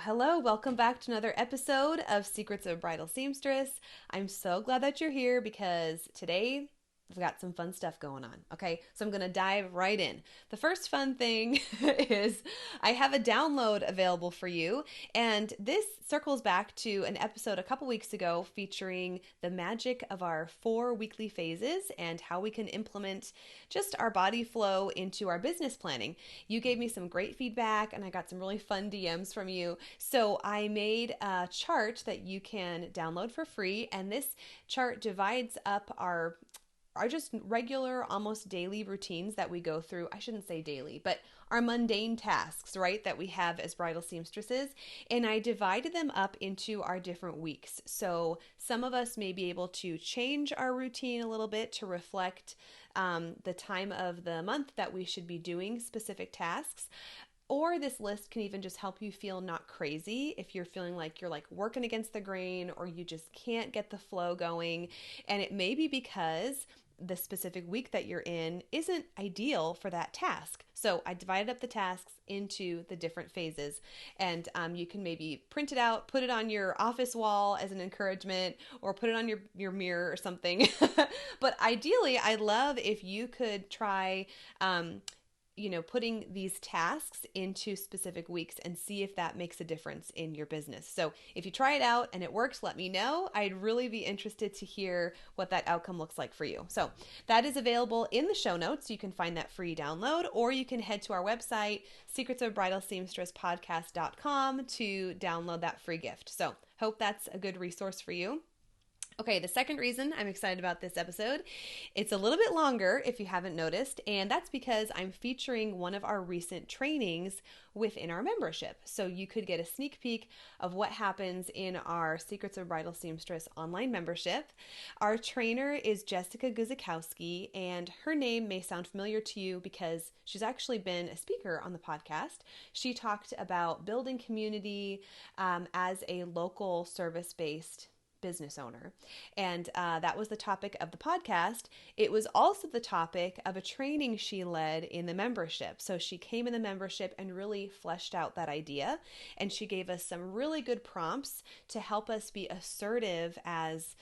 Hello. Welcome back to another episode of Secrets of a Bridal Seamstress. I'm so glad that you're here because today we've got some fun stuff going on. Okay, so I'm going to dive right in. The first fun thing is I have a download available for you, and this circles back to an episode a couple weeks ago featuring the magic of our 4 weekly phases and how we can implement just our body flow into our business planning. You gave me some great feedback, and I got some really fun DMs from you. So I made a chart that you can download for free, and this chart divides up our just regular, almost daily routines that we go through. I shouldn't say daily, but our mundane tasks, right, that we have as bridal seamstresses. And I divided them up into our different weeks. So some of us may be able to change our routine a little bit to reflect the time of the month that we should be doing specific tasks. Or this list can even just help you feel not crazy if you're feeling like you're working against the grain or you just can't get the flow going. And it may be because the specific week that you're in isn't ideal for that task. So I divided up the tasks into the different phases, and you can maybe print it out, put it on your office wall as an encouragement, or put it on your mirror or something. But ideally, I'd love if you could try putting these tasks into specific weeks and see if that makes a difference in your business. So if you try it out and it works, let me know. I'd really be interested to hear what that outcome looks like for you. So that is available in the show notes. You can find that free download, or you can head to our website, secretsofbridalseamstresspodcast.com, to download that free gift. So hope that's a good resource for you. Okay, the second reason I'm excited about this episode, it's a little bit longer if you haven't noticed, and that's because I'm featuring one of our recent trainings within our membership. So you could get a sneak peek of what happens in our Secrets of Bridal Seamstress online membership. Our trainer is Jessica Guzikowski, and her name may sound familiar to you because she's actually been a speaker on the podcast. She talked about building community as a local service-based business owner. And that was the topic of the podcast. It was also the topic of a training she led in the membership. So she came in the membership and really fleshed out that idea. And she gave us some really good prompts to help us be assertive as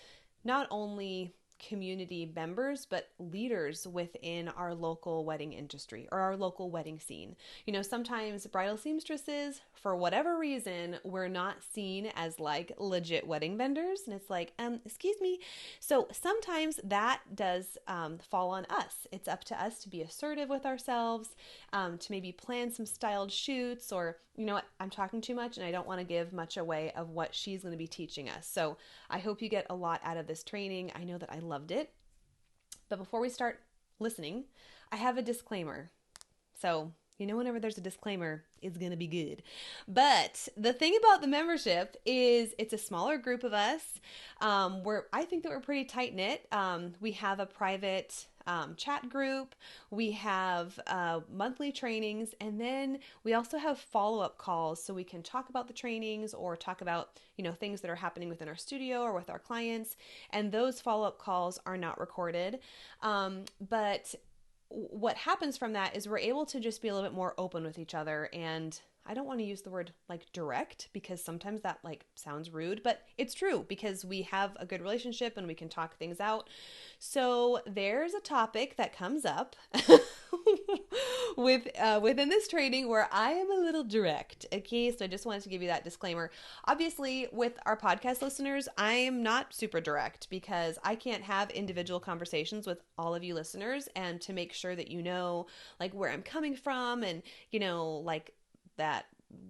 not only community members, but leaders within our local wedding industry or our local wedding scene. You know, sometimes bridal seamstresses, for whatever reason, we're not seen as legit wedding vendors. And it's excuse me. So sometimes that does fall on us. It's up to us to be assertive with ourselves, to maybe plan some styled shoots, or, you know what, I'm talking too much and I don't want to give much away of what she's going to be teaching us. So I hope you get a lot out of this training. I know that I loved it. But before we start listening, I have a disclaimer. So, whenever there's a disclaimer, it's going to be good. But the thing about the membership is it's a smaller group of us. I think that we're pretty tight knit. We have a private chat group. We have monthly trainings, and then we also have follow-up calls so we can talk about the trainings or talk about, things that are happening within our studio or with our clients. And those follow-up calls are not recorded. But what happens from that is we're able to just be a little bit more open with each other. And I don't want to use the word direct because sometimes that sounds rude, but it's true because we have a good relationship and we can talk things out. So there's a topic that comes up within this training where I am a little direct. Okay, so I just wanted to give you that disclaimer. Obviously, with our podcast listeners, I am not super direct because I can't have individual conversations with all of you listeners, and to make sure that where I'm coming from and that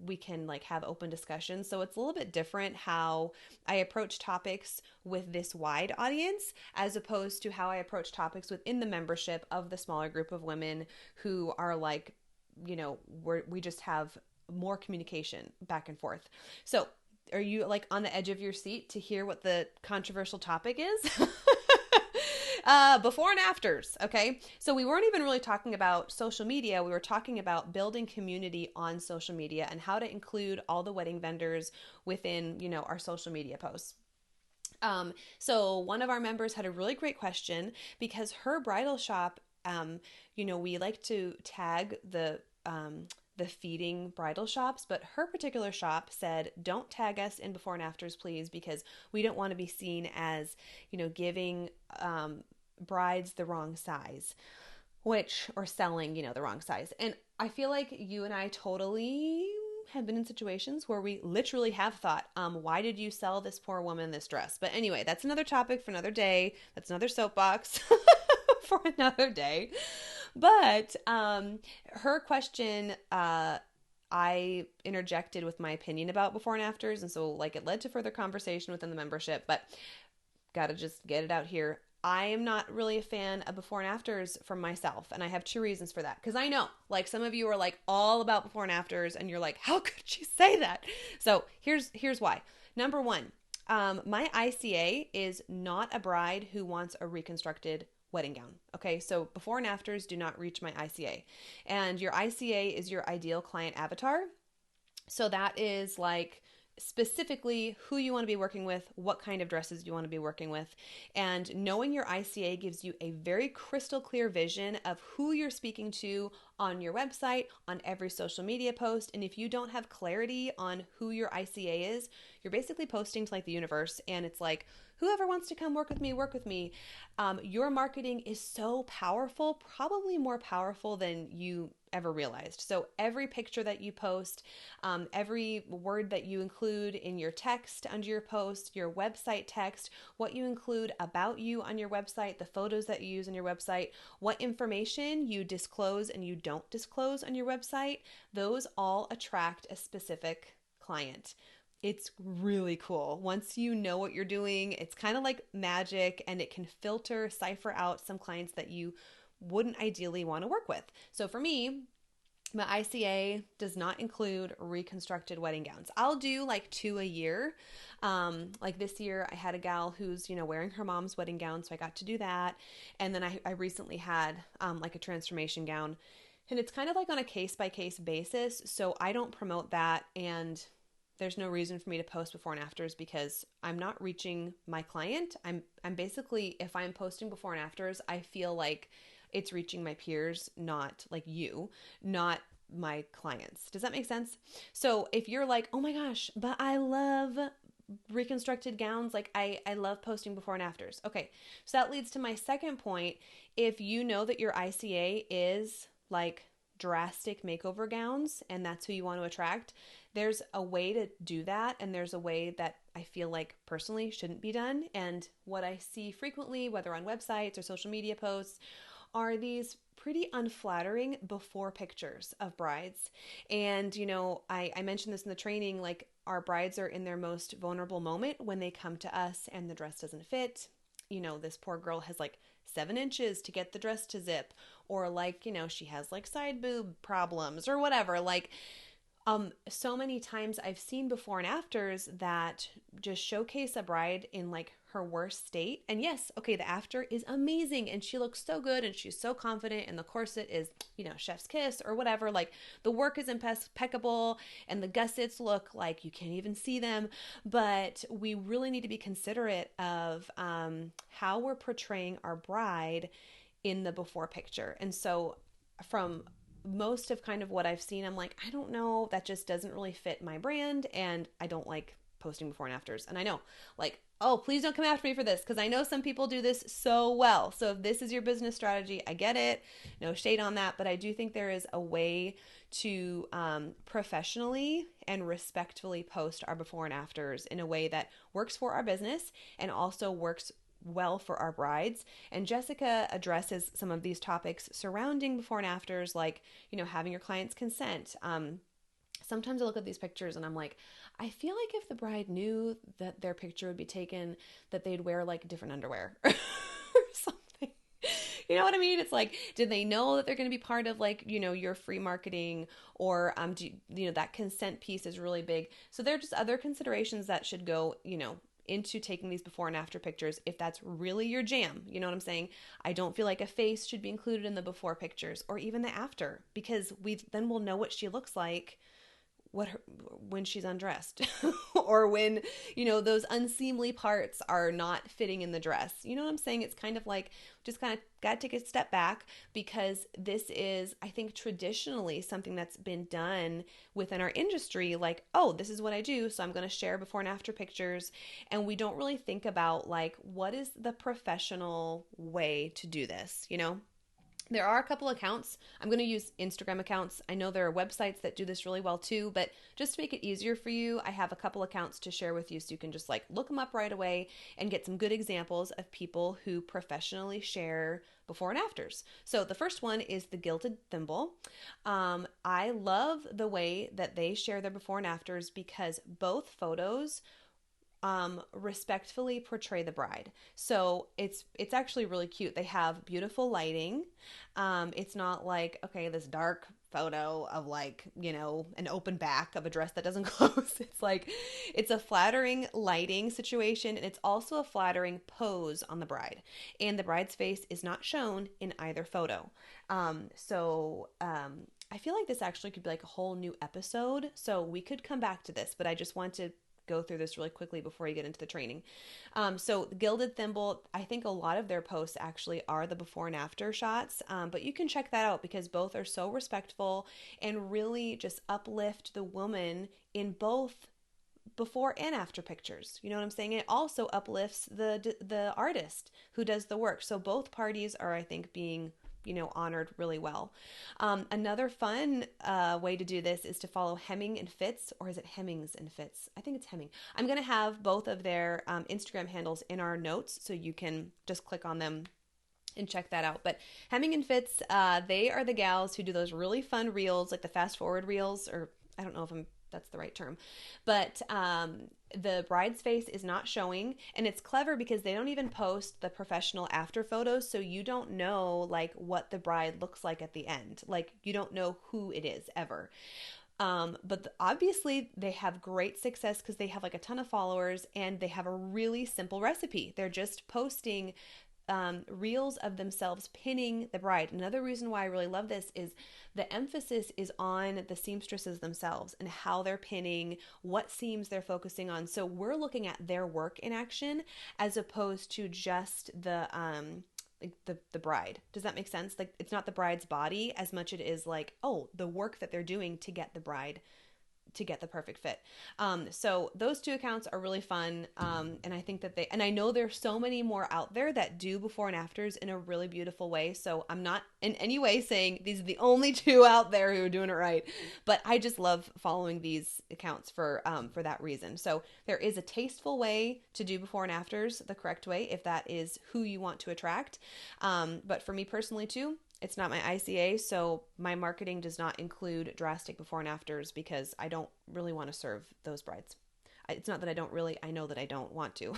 we can have open discussions. So it's a little bit different how I approach topics with this wide audience as opposed to how I approach topics within the membership of the smaller group of women who are we just have more communication back and forth. So are you on the edge of your seat to hear what the controversial topic is? Before and afters, okay? So we weren't even really talking about social media. We were talking about building community on social media and how to include all the wedding vendors within, our social media posts. So one of our members had a really great question because her bridal shop, we like to tag the feeding bridal shops, but her particular shop said, don't tag us in before and afters, please, because we don't want to be seen as, giving brides the wrong size, or selling, the wrong size. And I feel like you and I totally have been in situations where we literally have thought, why did you sell this poor woman this dress? But anyway, that's another topic for another day. That's another soapbox for another day. But her question, I interjected with my opinion about before and afters. And so it led to further conversation within the membership, but gotta just get it out here. I am not really a fan of before and afters for myself. And I have two reasons for that. Because I know, some of you are all about before and afters and you're like, how could you say that? So here's why. Number one, my ICA is not a bride who wants a reconstructed wedding gown. Okay, so before and afters do not reach my ICA. And your ICA is your ideal client avatar. So that is specifically who you want to be working with, what kind of dresses you want to be working with. And knowing your ICA gives you a very crystal clear vision of who you're speaking to on your website, on every social media post. And if you don't have clarity on who your ICA is, you're basically posting to the universe, and it's whoever wants to come work with me, work with me. Your marketing is so powerful, probably more powerful than you ever realized. So every picture that you post, every word that you include in your text under your post, your website text, what you include about you on your website, the photos that you use on your website, what information you disclose and you don't disclose on your website, those all attract a specific client. It's really cool. Once you know what you're doing, it's kind of like magic, and it can cipher out some clients that you wouldn't ideally want to work with. So for me, my ICA does not include reconstructed wedding gowns. I'll do 2 a year. This year I had a gal who's, wearing her mom's wedding gown, so I got to do that. And then I recently had a transformation gown, and it's kind of on a case-by-case basis. So I don't promote that, and there's no reason for me to post before and afters because I'm not reaching my client. I'm basically, if I'm posting before and afters, I feel like it's reaching my peers, not you, not my clients. Does that make sense? So if you're oh my gosh, but I love reconstructed gowns, I love posting before and afters. Okay, so that leads to my second point. If you know that your ICA is drastic makeover gowns and that's who you want to attract, there's a way to do that, and there's a way that I feel personally shouldn't be done. And what I see frequently, whether on websites or social media posts, are these pretty unflattering before pictures of brides. And, I mentioned this in the training, our brides are in their most vulnerable moment when they come to us and the dress doesn't fit. This poor girl has 7 inches to get the dress to zip, or she has side boob problems or whatever. So many times I've seen before and afters that just showcase a bride in her worst state. And yes, okay, the after is amazing and she looks so good and she's so confident and the corset is, chef's kiss or whatever. The work is impeccable and the gussets look like you can't even see them. But we really need to be considerate of how we're portraying our bride in the before picture. And so from most of kind of what I've seen, I'm I don't know, that just doesn't really fit my brand, and I don't like posting before and afters. And I know, oh, please don't come after me for this, because I know some people do this so well. So if this is your business strategy, I get it. No shade on that, but I do think there is a way to professionally and respectfully post our before and afters in a way that works for our business and also works well for our brides. And Jessica addresses some of these topics surrounding before and afters, having your clients consent. Sometimes I look at these pictures and I'm I feel if the bride knew that their picture would be taken, that they'd wear different underwear or something. You know what I mean? It's did they know that they're going to be part of your free marketing, or that consent piece is really big. So there are just other considerations that should go, into taking these before and after pictures if that's really your jam. You know what I'm saying? I don't feel like a face should be included in the before pictures or even the after, because then we'll know what she looks like when she's undressed or when, those unseemly parts are not fitting in the dress. You know what I'm saying? It's kind of like just kind of got to take a step back, because this is, I think, traditionally something that's been done within our industry. Like, oh, this is what I do, so I'm going to share before and after pictures. And we don't really think about, like, what is the professional way to do this, There are a couple accounts. I'm going to use Instagram accounts. I know there are websites that do this really well too, but just to make it easier for you, I have a couple accounts to share with you so you can just like look them up right away and get some good examples of people who professionally share before and afters. So the first one is the Gilded Thimble. I love the way that they share their before and afters, because both photos respectfully portray the bride. So it's actually really cute. They have beautiful lighting. It's not like, okay, this dark photo of like, an open back of a dress that doesn't close. It's like, it's a flattering lighting situation, and it's also a flattering pose on the bride. And the bride's face is not shown in either photo. I feel like this actually could be like a whole new episode. So we could come back to this, but I just want to go through this really quickly before you get into the training. So the Gilded Thimble, I think a lot of their posts actually are the before and after shots, but you can check that out because both are so respectful and really just uplift the woman in both before and after pictures. You know what I'm saying? It also uplifts the artist who does the work. So both parties are, I think, being honored really well. Another fun way to do this is to follow Hemming and Fitz, or is it Hemmings and Fitz? I think it's Hemming. I'm going to have both of their Instagram handles in our notes, so you can just click on them and check that out. But Hemming and Fitz, they are the gals who do those really fun reels, like the fast forward reels, or I don't know if that's the right term, but the bride's face is not showing, and it's clever because they don't even post the professional after photos, so you don't know like what the bride looks like at the end. Like, you don't know who it is ever. But obviously they have great success because they have like a ton of followers, and they have a really simple recipe. They're just posting reels of themselves pinning the bride. Another reason why I really love this is the emphasis is on the seamstresses themselves and how they're pinning, what seams they're focusing on. So we're looking at their work in action as opposed to just the bride. Does that make sense? Like, it's not the bride's body as much as it is like, oh, the work that they're doing to get the bride to get the perfect fit. So those two accounts are really fun. And I think that and I know there's so many more out there that do before and afters in a really beautiful way. So I'm not in any way saying these are the only two out there who are doing it right, but I just love following these accounts for that reason. So there is a tasteful way to do before and afters, the correct way, if that is who you want to attract. But for me personally too, it's not my ICA, so my marketing does not include drastic before and afters because I don't really want to serve those brides. It's not that I don't really, I know that I don't want to.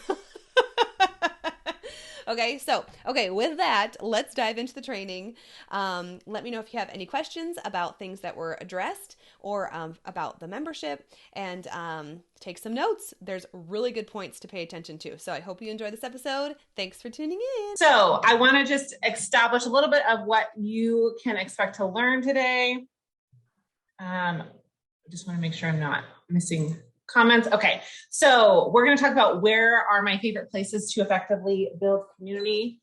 Okay, with that, let's dive into the training. Let me know if you have any questions about things that were addressed or about the membership, and take some notes. There's really good points to pay attention to. So I hope you enjoyed this episode. Thanks for tuning in. So I want to just establish a little bit of what you can expect to learn today. I just want to make sure I'm not missing comments. Okay, so we're going to talk about where are my favorite places to effectively build community,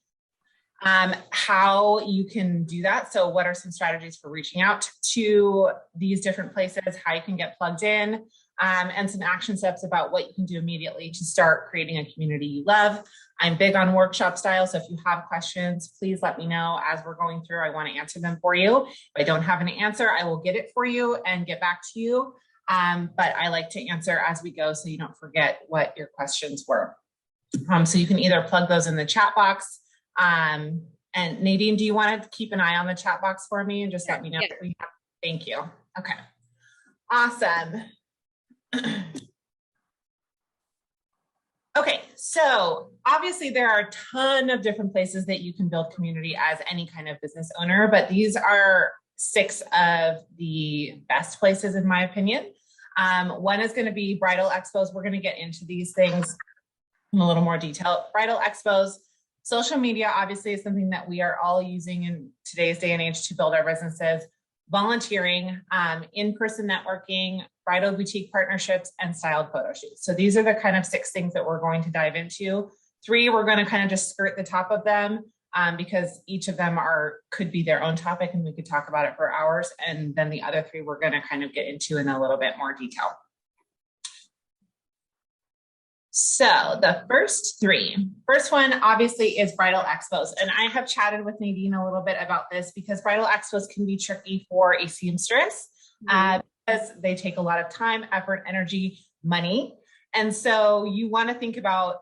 how you can do that. So what are some strategies for reaching out to these different places, how you can get plugged in, and some action steps about what you can do immediately to start creating a community you love. I'm big on workshop style, so if you have questions, please let me know as we're going through. I want to answer them for you. If I don't have an answer, I will get it for you and get back to you. But I like to answer as we go so you don't forget what your questions were. So you can either plug those in the chat box. And Nadine, do you want to keep an eye on the chat box for me and just let me know? Yeah. What we have? Thank you. Okay. Awesome. Okay, so obviously there are a ton of different places that you can build community as any kind of business owner, but these are 6 of the best places in my opinion. One is going to be bridal expos. We're going to get into these things in a little more detail. Bridal expos, social media obviously is something that we are all using in today's day and age to build our businesses. Volunteering, in-person networking, bridal boutique partnerships, and styled photo shoots. So these are the kind of 6 things that we're going to dive into. 3, we're going to kind of just skirt the top of them because each of them could be their own topic and we could talk about it for hours. And then the other 3, we're going to kind of get into in a little bit more detail. So the first one obviously is bridal expos. And I have chatted with Nadine a little bit about this because bridal expos can be tricky for a seamstress because they take a lot of time, effort, energy, money. And so you want to think about,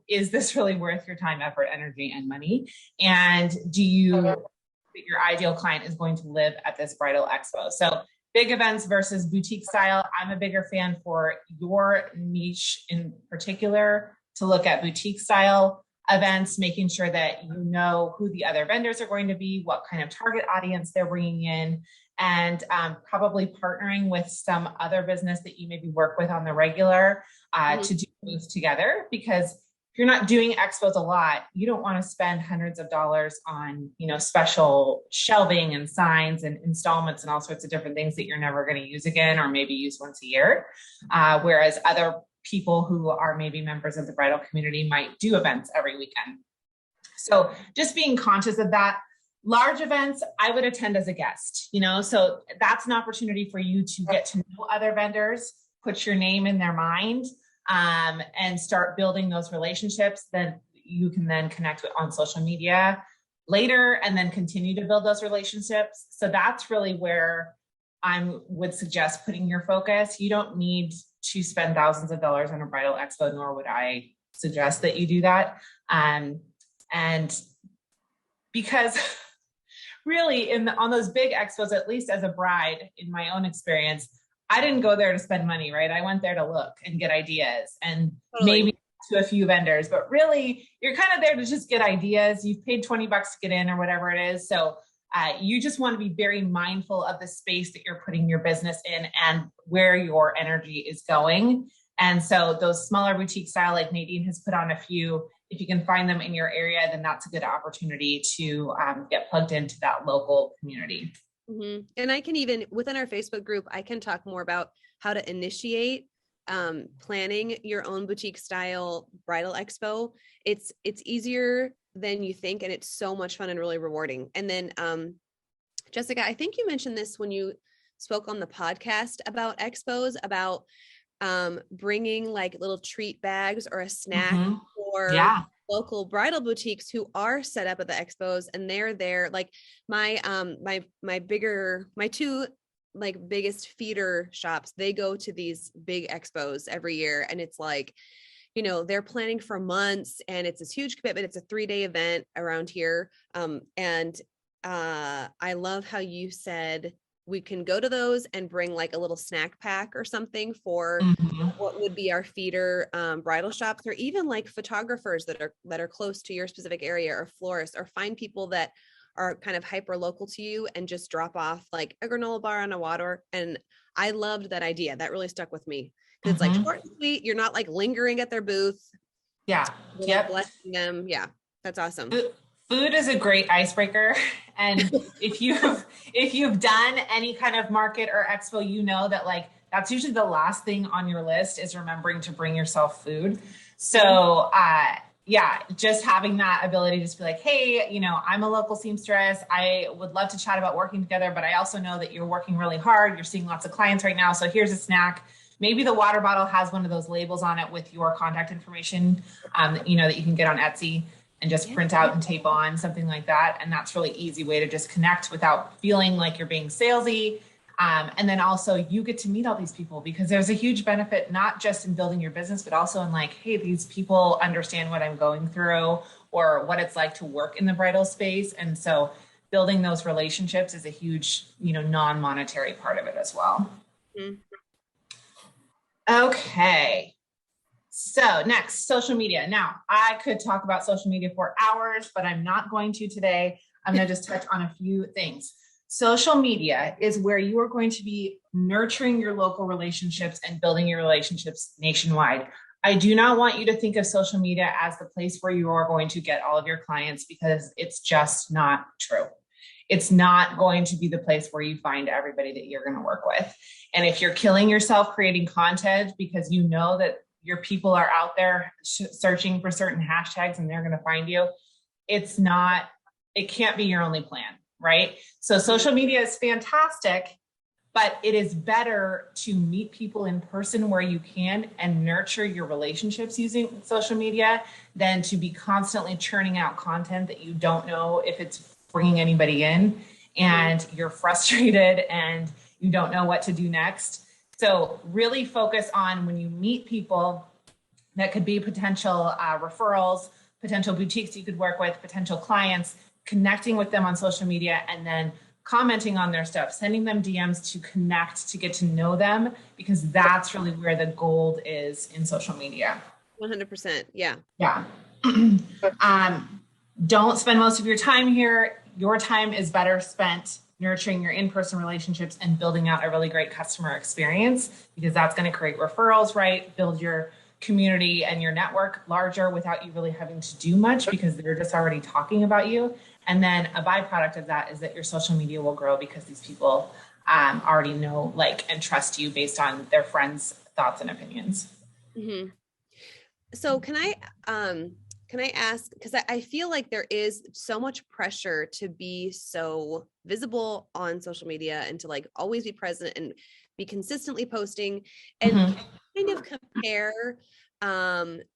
is this really worth your time, effort, energy, and money? And do you think your ideal client is going to live at this bridal expo? So big events versus boutique style. I'm a bigger fan for your niche in particular to look at boutique style events, making sure that you know who the other vendors are going to be, what kind of target audience they're bringing in, and probably partnering with some other business that you maybe work with on the regular to do those together. Because if you're not doing expos a lot, you don't want to spend hundreds of dollars on, special shelving and signs and installments and all sorts of different things that you're never going to use again, or maybe use once a year. Whereas other people who are maybe members of the bridal community might do events every weekend. So just being conscious of that. Large events, I would attend as a guest, so that's an opportunity for you to get to know other vendors, put your name in their mind, and start building those relationships that you can then connect with on social media later and then continue to build those relationships. So that's really where I would suggest putting your focus. You don't need to spend thousands of dollars on a bridal expo, nor would I suggest that you do that. And because really on those big expos, at least as a bride, in my own experience, I didn't go there to spend money, right? I went there to look and get ideas and maybe to a few vendors, but really you're kind of there to just get ideas. You've paid $20 to get in or whatever it is. So you just want to be very mindful of the space that you're putting your business in and where your energy is going. And so those smaller boutique style, like Nadine has put on a few, if you can find them in your area, then that's a good opportunity to get plugged into that local community. Mm-hmm. And I can even, within our Facebook group, I can talk more about how to initiate planning your own boutique style bridal expo. It's easier than you think, and it's so much fun and really rewarding. And then Jessica, I think you mentioned this when you spoke on the podcast about expos, about bringing like little treat bags or a snack for local bridal boutiques who are set up at the expos, and they're there. Like my two like biggest feeder shops, they go to these big expos every year, and it's like, they're planning for months, and it's this huge commitment. It's a 3-day event around here. And I love how you said we can go to those and bring like a little snack pack or something for what would be our feeder bridal shops, or even like photographers that are close to your specific area, or florists, or find people that are kind of hyper local to you and just drop off like a granola bar on a water. And I loved that idea. That really stuck with me. It's like short and sweet. You're not like lingering at their booth. Yeah. Yep. Blessing them. Yeah. That's awesome. Food is a great icebreaker. And if you've done any kind of market or expo, you know that like, that's usually the last thing on your list is remembering to bring yourself food. So, just having that ability to just be like, hey, I'm a local seamstress. I would love to chat about working together, but I also know that you're working really hard. You're seeing lots of clients right now. So here's a snack. Maybe the water bottle has one of those labels on it with your contact information, that you can get on Etsy and just print out and tape on, something like that. And that's really easy way to just connect without feeling like you're being salesy. And then also you get to meet all these people, because there's a huge benefit, not just in building your business, but also in like, hey, these people understand what I'm going through or what it's like to work in the bridal space. And so building those relationships is a huge, non-monetary part of it as well. Mm-hmm. Okay. So next, social media. Now, I could talk about social media for hours, but I'm not going to today. I'm going to just touch on a few things. Social media is where you are going to be nurturing your local relationships and building your relationships nationwide. I do not want you to think of social media as the place where you are going to get all of your clients, because it's just not true. it's not going to be the place where you find everybody that you're going to work with. And if you're killing yourself creating content because you know that your people are out there searching for certain hashtags and they're going to find you, it can't be your only plan, right? So social media is fantastic, but it is better to meet people in person where you can and nurture your relationships using social media than to be constantly churning out content that you don't know if it's bringing anybody in and you're frustrated and you don't know what to do next. So really focus on when you meet people that could be potential referrals, potential boutiques you could work with, potential clients, connecting with them on social media, and then commenting on their stuff, sending them DMs to connect, to get to know them, because that's really where the gold is in social media. 100%. Yeah. Yeah. Don't spend most of your time here. Your time is better spent nurturing your in-person relationships and building out a really great customer experience, because that's going to create referrals, right? Build your community and your network larger without you really having to do much because they're just already talking about you. And then a byproduct of that is that your social media will grow because these people already know, like, and trust you based on their friends' thoughts and opinions. Mm-hmm. So can I ask, because I feel like there is so much pressure to be so visible on social media and to like always be present and be consistently posting, and kind of compare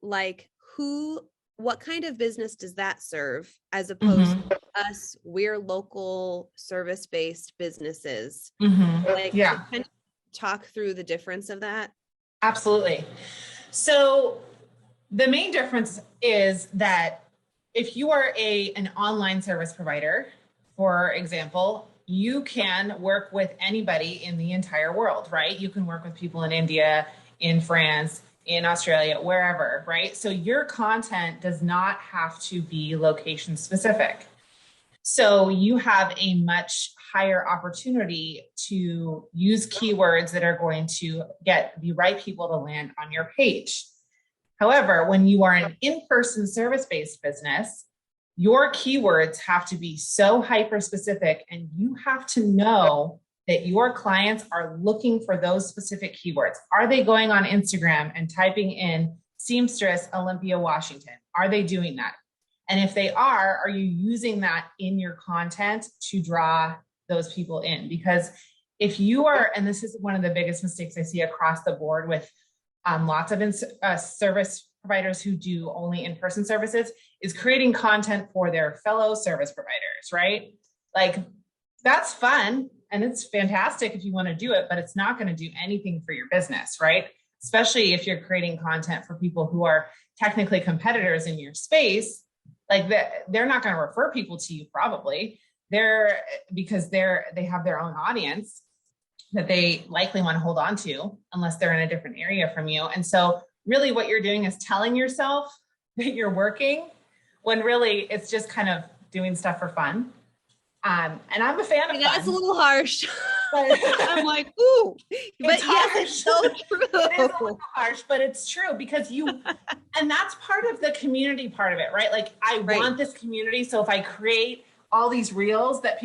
like what kind of business does that serve as opposed to us? We're local service-based businesses. Like, yeah. kind of talk through the difference of that. Absolutely. So the main difference is that if you are an online service provider, for example, you can work with anybody in the entire world, right? You can work with people in India, in France, in Australia, wherever, right? So your content does not have to be location specific. So you have a much higher opportunity to use keywords that are going to get the right people to land on your page. However, when you are an in-person service-based business, your keywords have to be so hyper-specific, and you have to know that your clients are looking for those specific keywords. Are they going on Instagram and typing in seamstress Olympia, Washington? Are they doing that? And if they are you using that in your content to draw those people in? Because if you are, and this is one of the biggest mistakes I see across the board with lots of service providers who do only in-person services, is creating content for their fellow service providers, right? Like, that's fun and it's fantastic if you want to do it, but it's not going to do anything for your business, right? Especially if you're creating content for people who are technically competitors in your space. Like, they're not going to refer people to you probably. Because they have their own audience that they likely want to hold on to unless they're in a different area from you. And so really what you're doing is telling yourself that you're working when really it's just kind of doing stuff for fun. And I'm a fan of fun. That's a little harsh. But I'm like, ooh, but yes, it's so true. It is a little harsh, but it's true because and that's part of the community part of it, right? Like, I want this community. So if I create all these reels that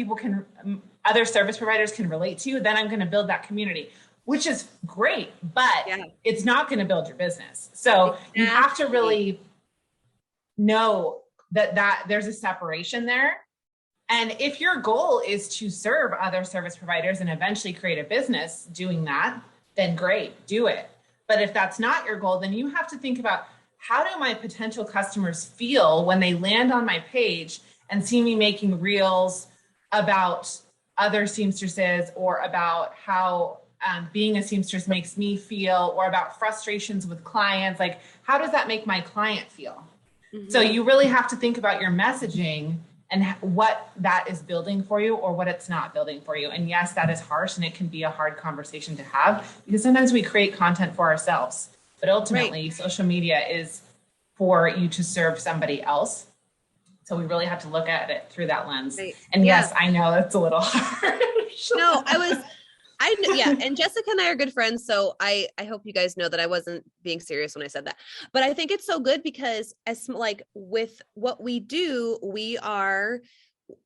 other service providers can relate to, then I'm going to build that community, which is great, but it's not going to build your business. So you have to really know that there's a separation there. And if your goal is to serve other service providers and eventually create a business doing that, then great, do it. But if that's not your goal, then you have to think about, how do my potential customers feel when they land on my page and see me making reels about other seamstresses, or about how being a seamstress makes me feel, or about frustrations with clients? Like, how does that make my client feel? So you really have to think about your messaging and what that is building for you or what it's not building for you. And yes, that is harsh, and it can be a hard conversation to have, because sometimes we create content for ourselves, but ultimately social media is for you to serve somebody else. So we really have to look at it through that lens. And yes, I know that's a little harsh. No, and Jessica and I are good friends. So I hope you guys know that I wasn't being serious when I said that, but I think it's so good because with what we do, we are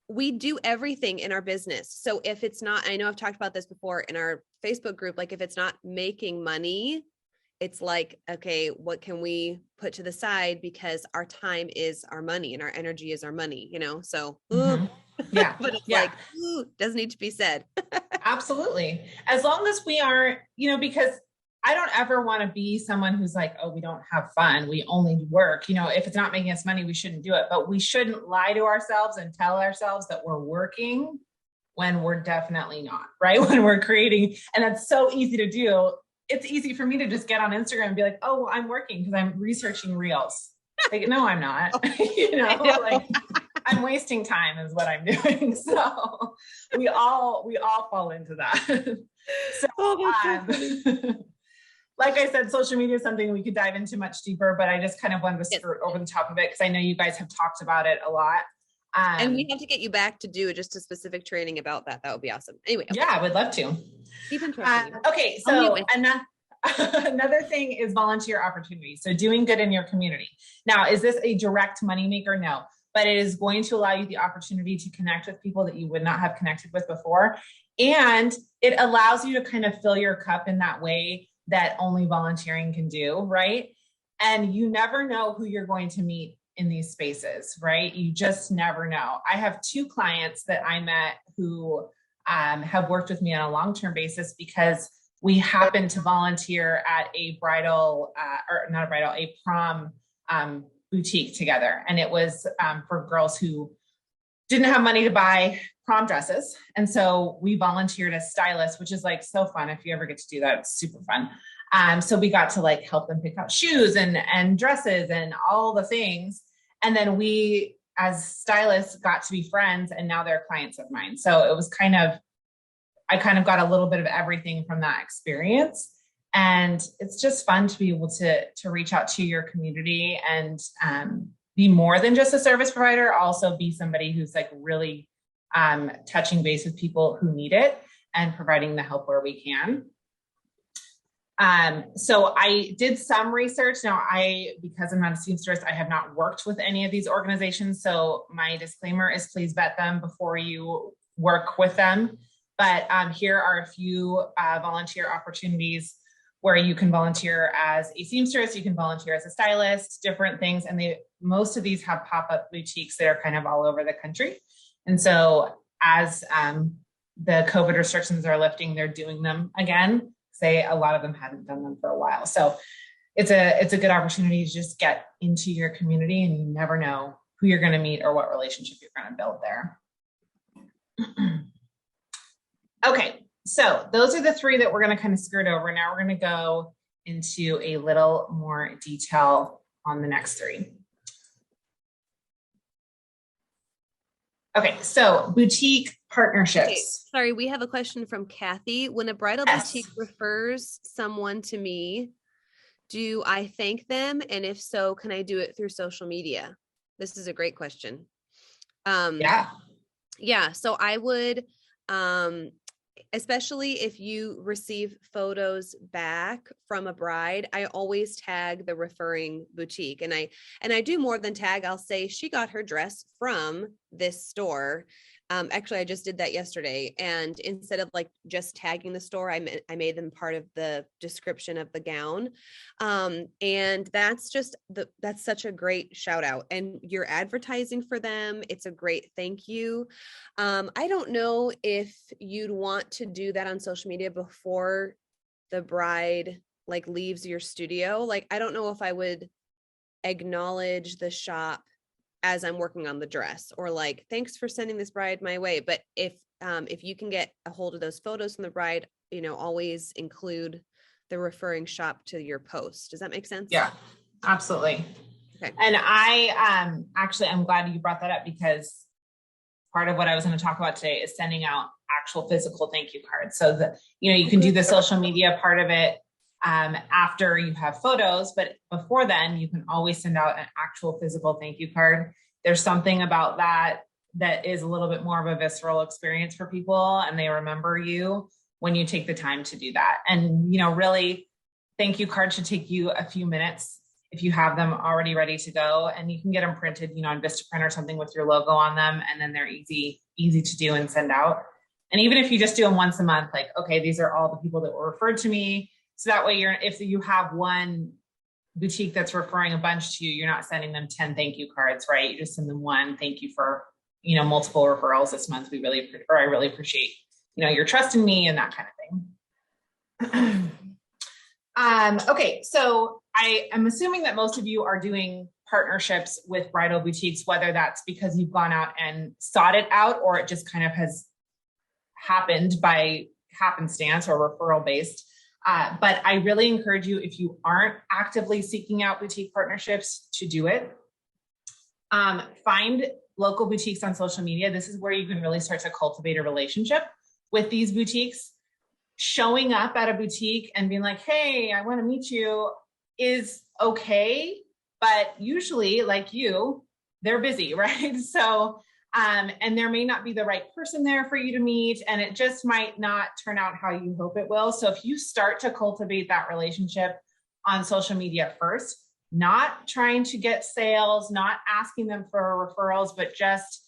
we do everything in our business. So if it's not, I know I've talked about this before in our Facebook group, like if it's not making money, it's like, okay, what can we put to the side, because our time is our money and our energy is our money, you know? So, Mm-hmm. Yeah. but it's Yeah. like, doesn't need to be said. Absolutely. As long as we aren't, because I don't ever want to be someone who's like, oh, we don't have fun, we only work. If it's not making us money, we shouldn't do it. But we shouldn't lie to ourselves and tell ourselves that we're working when we're definitely not, right? When we're creating. And that's so easy to do. It's easy for me to just get on Instagram and be like, oh, well, I'm working because I'm researching reels. Like, no, I'm not. Like I'm wasting time is what I'm doing. So we all fall into that. So, like I said, social media is something we could dive into much deeper, but I just kind of wanted to skirt over the top of it because I know you guys have talked about it a lot. And we have to get you back to do just a specific training about that. That would be awesome. Anyway. Okay. Yeah, I would love to. Keep interrupting. Okay. So another thing is volunteer opportunities. So doing good in your community. Now, is this a direct moneymaker? No, but it is going to allow you the opportunity to connect with people that you would not have connected with before. And it allows you to kind of fill your cup in that way that only volunteering can do, right? And you never know who you're going to meet in these spaces, right? You just never know. I have 2 clients that I met who have worked with me on a long-term basis because we happened to volunteer at a a prom boutique together. And it was for girls who didn't have money to buy prom dresses. And so we volunteered as stylists, which is like so fun. If you ever get to do that, it's super fun. So we got to like help them pick out shoes and dresses and all the things. And then we, as stylists, got to be friends, and now they're clients of mine. So it was I kind of got a little bit of everything from that experience. And it's just fun to be able to reach out to your community and be more than just a service provider, also be somebody who's like really touching base with people who need it and providing the help where we can. So I did some research. Now because I'm not a seamstress, I have not worked with any of these organizations. So my disclaimer is please vet them before you work with them. But here are a few volunteer opportunities where you can volunteer as a seamstress, you can volunteer as a stylist, different things. And most of these have pop-up boutiques that are kind of all over the country. And so as the COVID restrictions are lifting, they're doing them again. Say a lot of them hadn't done them for a while. So it's a good opportunity to just get into your community, and you never know who you're going to meet or what relationship you're going to build there. Okay, so those are the 3 that we're going to kind of skirt over. Now we're going to go into a little more detail on the next 3. Okay, so boutique partnerships. Okay, sorry, we have a question from Kathy. When a bridal boutique refers someone to me, do I thank them? And if so, can I do it through social media? This is a great question. Yeah, so I would, especially if you receive photos back from a bride, I always tag the referring boutique. And I do more than tag. I'll say she got her dress from this store. Actually, I just did that yesterday. And instead of like just tagging the store, I made them part of the description of the gown. And that's such a great shout out, and you're advertising for them. It's a great thank you. I don't know if you'd want to do that on social media before the bride like leaves your studio. Like, I don't know if I would acknowledge the shop as I'm working on the dress, or like, thanks for sending this bride my way. But if you can get a hold of those photos from the bride, always include the referring shop to your post. Does that make sense? Yeah, absolutely. Okay. And I'm glad you brought that up, because part of what I was going to talk about today is sending out actual physical thank you cards. So that, you can do the social media part of it after you have photos, but before then you can always send out an actual physical thank you card. There's something about that is a little bit more of a visceral experience for people, and they remember you when you take the time to do that. And, really, thank you card should take you a few minutes. if you have them already ready to go, and you can get them printed, on Vistaprint or something with your logo on them. And then they're easy to do and send out. And even if you just do them once a month, like, okay, these are all the people that were referred to me. So that way if you have one boutique that's referring a bunch to you, you're not sending them 10 thank you cards, right? You just send them one thank you for, multiple referrals this month. I really appreciate, your trust in me and that kind of thing. Okay. So I am assuming that most of you are doing partnerships with bridal boutiques, whether that's because you've gone out and sought it out, or it just kind of has happened by happenstance or referral based. But I really encourage you, if you aren't actively seeking out boutique partnerships, to do it. Find local boutiques on social media. This is where you can really start to cultivate a relationship with these boutiques. Showing up at a boutique and being like, hey, I want to meet you is okay. But usually, like you, they're busy, right? So, and there may not be the right person there for you to meet, and it just might not turn out how you hope it will. So if you start to cultivate that relationship on social media first, not trying to get sales, not asking them for referrals, but just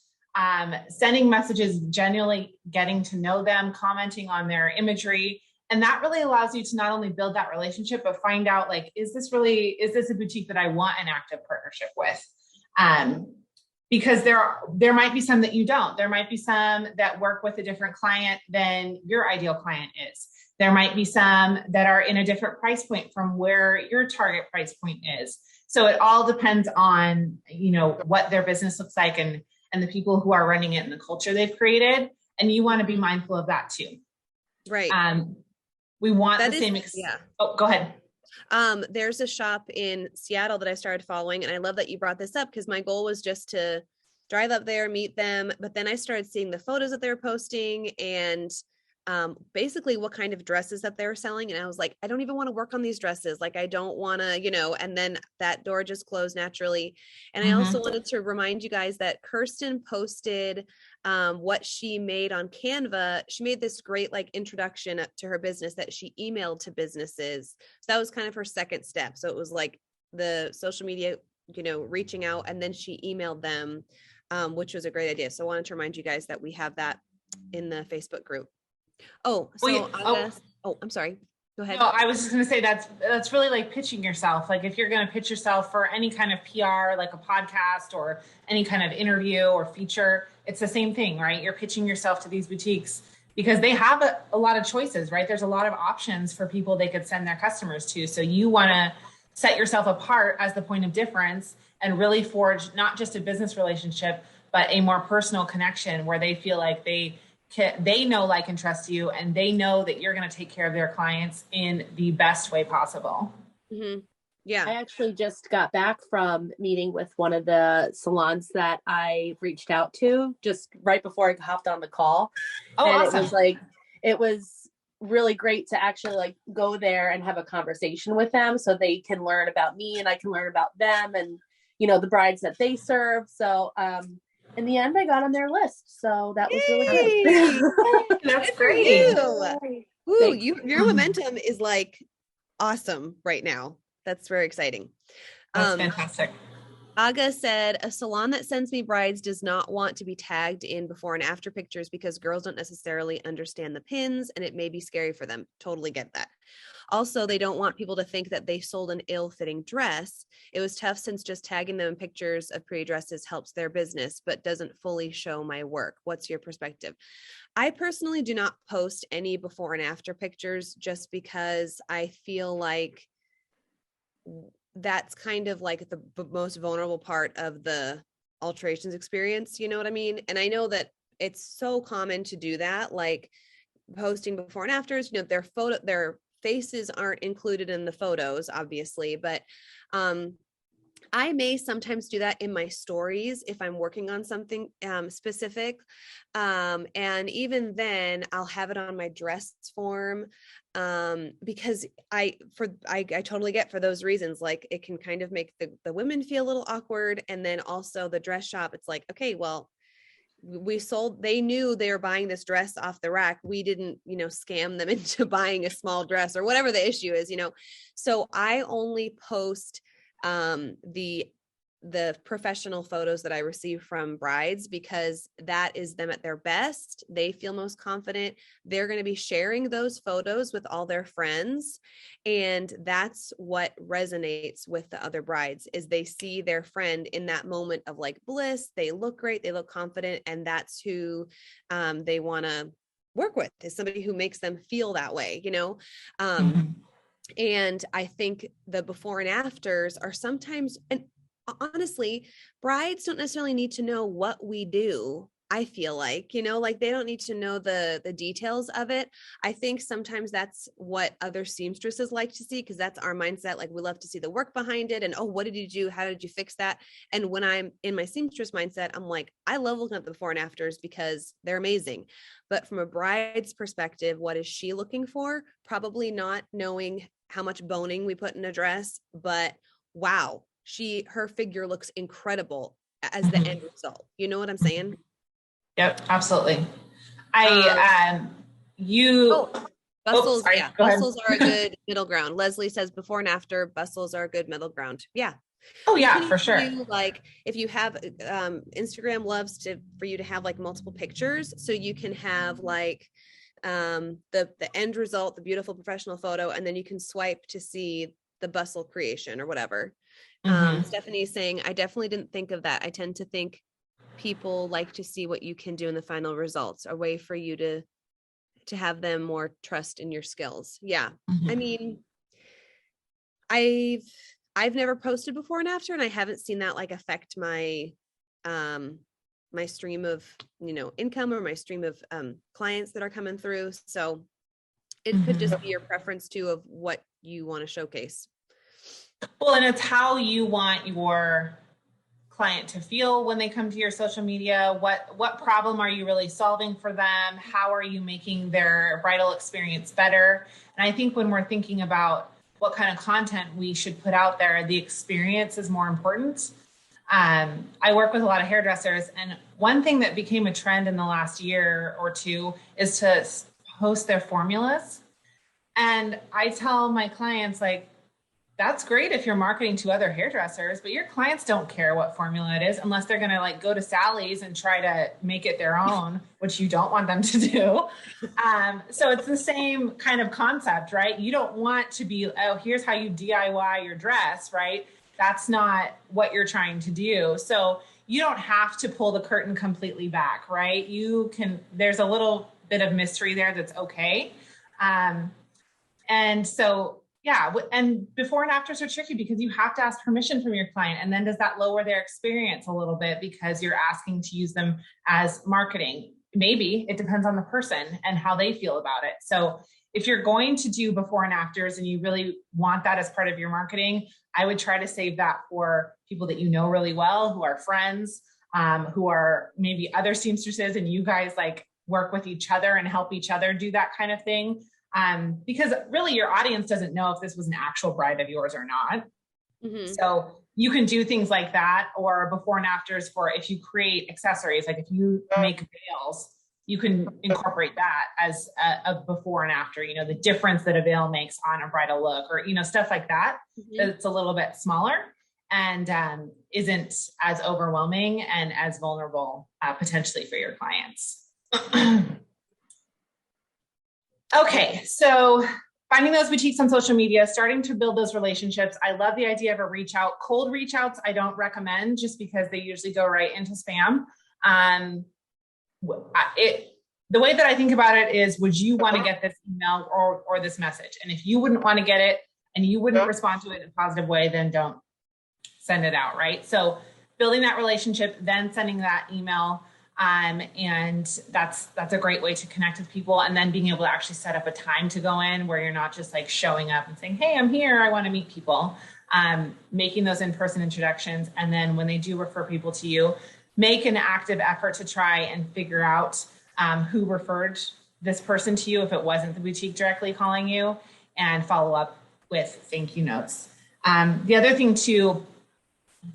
sending messages, genuinely getting to know them, commenting on their imagery. And that really allows you to not only build that relationship, but find out, like, is this a boutique that I want an active partnership with? Because there might be some that you don't. There might be some that work with a different client than your ideal client is. There might be some that are in a different price point from where your target price point is. So it all depends on, what their business looks like and the people who are running it and the culture they've created. And you want to be mindful of that too. Right. We want that the same. Oh, go ahead. There's a shop in Seattle that I started following, and I love that you brought this up, because my goal was just to drive up there, meet them. But then I started seeing the photos that they were posting and basically what kind of dresses that they were selling. And I was like, I don't even want to work on these dresses. Like, I don't want to, and then that door just closed naturally. And I also wanted to remind you guys that Kirsten posted what she made on Canva. She made this great introduction to her business that she emailed to businesses. So that was kind of her second step. So it was like the social media, reaching out, and then she emailed them, which was a great idea. So I wanted to remind you guys that we have that in the Facebook group. Oh, so I'm sorry. Go ahead. No, I was just going to say that's really like pitching yourself. Like, if you're going to pitch yourself for any kind of PR, like a podcast or any kind of interview or feature, it's the same thing, right? You're pitching yourself to these boutiques because they have a lot of choices, right? There's a lot of options for people they could send their customers to. So you want to set yourself apart as the point of difference and really forge not just a business relationship, but a more personal connection where they feel like they know, like, and trust you, and they know that you're going to take care of their clients in the best way possible. Mm-hmm. Yeah. I actually just got back from meeting with one of the salons that I reached out to just right before I hopped on the call. Oh, and awesome. It was really great to actually go there and have a conversation with them so they can learn about me and I can learn about them and, the brides that they serve. So, in the end, I got on their list, so that was really good. That's great. Ooh, your momentum is awesome right now. That's very exciting. That's fantastic. Aga said, a salon that sends me brides does not want to be tagged in before and after pictures because girls don't necessarily understand the pins and it may be scary for them. Totally get that. Also, they don't want people to think that they sold an ill-fitting dress. It was tough since just tagging them in pictures of pretty dresses helps their business, but doesn't fully show my work. What's your perspective? I personally do not post any before and after pictures just because I feel like that's kind of like the most vulnerable part of the alterations experience. You know what I mean? And I know that it's so common to do that, like posting before and afters, their faces aren't included in the photos, obviously, but I may sometimes do that in my stories if I'm working on something specific. And even then I'll have it on my dress form because I totally get for those reasons, like it can kind of make the women feel a little awkward. And then also the dress shop, it's like, okay, well, they knew they were buying this dress off the rack. We didn't, scam them into buying a small dress or whatever the issue is, So I only post the professional photos that I receive from brides, because that is them at their best. They feel most confident. They're going to be sharing those photos with all their friends. And that's what resonates with the other brides, is they see their friend in that moment of like bliss. They look great. They look confident. And that's who they want to work with, is somebody who makes them feel that way, you know? And I think the before and afters are sometimes, and honestly, brides don't necessarily need to know what we do. I feel like, you know, like they don't need to know the details of it. I think sometimes that's what other seamstresses like to see, because that's our mindset. Like we love to see the work behind it and, oh, what did you do? How did you fix that? And when I'm in my seamstress mindset, I'm like, I love looking at the before and afters because they're amazing. But from a bride's perspective, what is she looking for? Probably not knowing how much boning we put in a dress, but wow, her figure looks incredible as the end result. You know what I'm saying? Yep, absolutely. Bustles, sorry, yeah, go ahead. bustles are a good middle ground. Leslie says before and after, bustles are a good middle ground. Yeah. Oh yeah, for sure. Like if you have Instagram loves for you to have like multiple pictures, so you can have like the end result, the beautiful professional photo, and then you can swipe to see the bustle creation or whatever. Stephanie's saying, I definitely didn't think of that. I tend to think people like to see what you can do in the final results, a way for you to have them more trust in your skills. Yeah. I mean, I've never posted before and after, and I haven't seen that like affect my my stream of, you know, income or my stream of clients that are coming through. So it could just be your preference too of what you want to showcase. Well, and it's how you want your client to feel when they come to your social media. What problem are you really solving for them? How are you making their bridal experience better? And I think when we're thinking about what kind of content we should put out there, the experience is more important. I work with a lot of hairdressers, and one thing that became a trend in the last year or two is to post their formulas. And I tell my clients, like, that's great if you're marketing to other hairdressers, but your clients don't care what formula it is unless they're going to like go to Sally's and try to make it their own, which you don't want them to do. So it's the same kind of concept, right? You don't want to be, oh, here's how you DIY your dress, right? That's not what you're trying to do. So you don't have to pull the curtain completely back, right? There's a little bit of mystery there that's okay. And so, yeah, and before and afters are tricky because you have to ask permission from your client. And then does that lower their experience a little bit because you're asking to use them as marketing? Maybe. It depends on the person and how they feel about it. So if you're going to do before and afters and you really want that as part of your marketing, I would try to save that for people that you know really well, who are friends, who are maybe other seamstresses, and you guys like work with each other and help each other do that kind of thing. Because really your audience doesn't know if this was an actual bride of yours or not. So you can do things like that, or before and afters for if you create accessories, like if you make veils, you can incorporate that as a before and after, you know, the difference that a veil makes on a bridal look, or, you know, stuff like that. It's a little bit smaller and isn't as overwhelming and as vulnerable potentially for your clients. Okay, so finding those boutiques on social media, starting to build those relationships. I love the idea of a reach out. Cold reach outs, I don't recommend just because they usually go right into spam. The way that I think about it is, would you want to get this email or this message? And if you wouldn't want to get it and you wouldn't respond to it in a positive way, then don't send it out, right? So building that relationship, then sending that email. And that's a great way to connect with people, and then being able to actually set up a time to go in where you're not just like showing up and saying, hey, I'm here, I want to meet people, making those in-person introductions. And then when they do refer people to you, make an active effort to try and figure out who referred this person to you if it wasn't the boutique directly calling you, and follow up with thank you notes. The other thing too,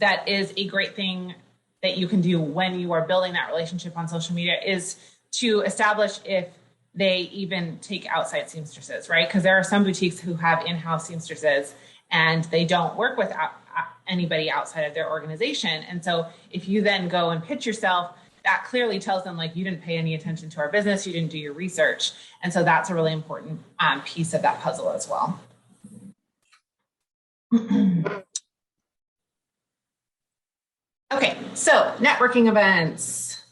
that is a great thing that you can do when you are building that relationship on social media is to establish if they even take outside seamstresses, right? Because there are some boutiques who have in-house seamstresses and they don't work with anybody outside of their organization. And so if you then go and pitch yourself, that clearly tells them like, you didn't pay any attention to our business, you didn't do your research. And so that's a really important piece of that puzzle as well. Okay, so networking events.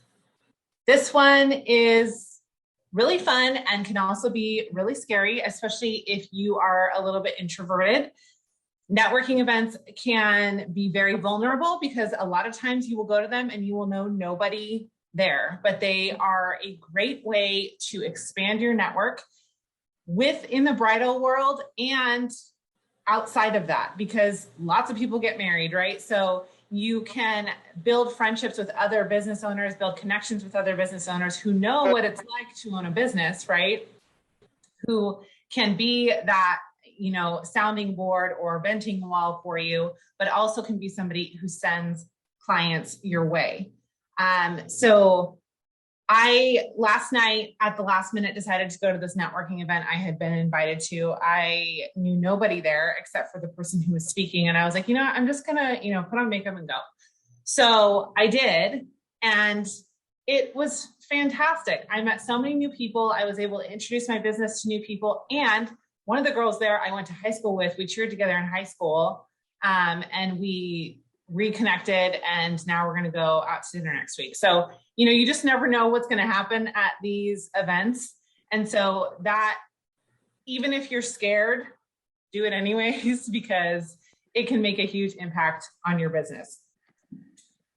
This one is really fun and can also be really scary, especially if you are a little bit introverted. Networking events can be very vulnerable because a lot of times you will go to them and you will know nobody there, but they are a great way to expand your network within the bridal world and outside of that, because lots of people get married, right? So you can build friendships with other business owners, build connections with other business owners who know what it's like to own a business, right? Who can be that, you know, sounding board or venting wall for you, but also can be somebody who sends clients your way. So I last night at the last minute decided to go to this networking event I had been invited to. I knew nobody there except for the person who was speaking. And I was like, you know, I'm just gonna, you know, put on makeup and go. So I did, and it was fantastic. I met so many new people. I was able to introduce my business to new people. And one of the girls there I went to high school with, we cheered together in high school, and we reconnected, and now we're going to go out to dinner next week. So, you know, you just never know what's going to happen at these events. And so that, even if you're scared, do it anyways, because it can make a huge impact on your business.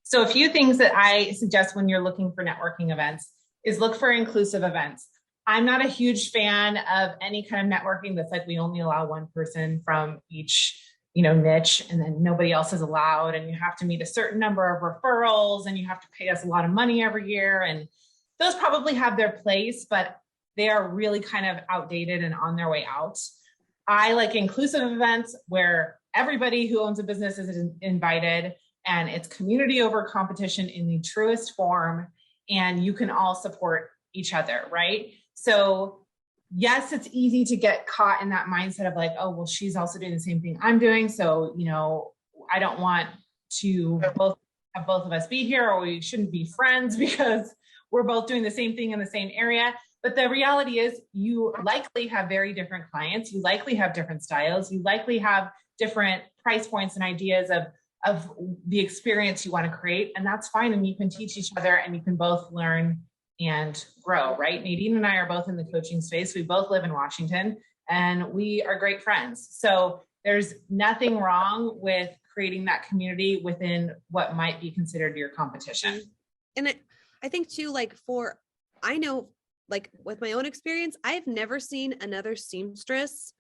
So a few things that I suggest when you're looking for networking events is look for inclusive events. I'm not a huge fan of any kind of networking that's like, we only allow one person from each, you know, niche, and then nobody else is allowed, and you have to meet a certain number of referrals, and you have to pay us a lot of money every year. And those probably have their place, but they are really kind of outdated and on their way out. I like inclusive events where everybody who owns a business is invited, and it's community over competition in the truest form, and you can all support each other, right? So yes, it's easy to get caught in that mindset of like, oh, well, she's also doing the same thing I'm doing. So, you know, I don't want to have both of us be here, or we shouldn't be friends because we're both doing the same thing in the same area. But the reality is you likely have very different clients. You likely have different styles. You likely have different price points and ideas of the experience you want to create. And that's fine. And you can teach each other, and you can both learn and grow, right? Nadine and I are both in the coaching space. We both live in Washington, and we are great friends. So there's nothing wrong with creating that community within what might be considered your competition. And I think too, like I know, like with my own experience, I've never seen another seamstress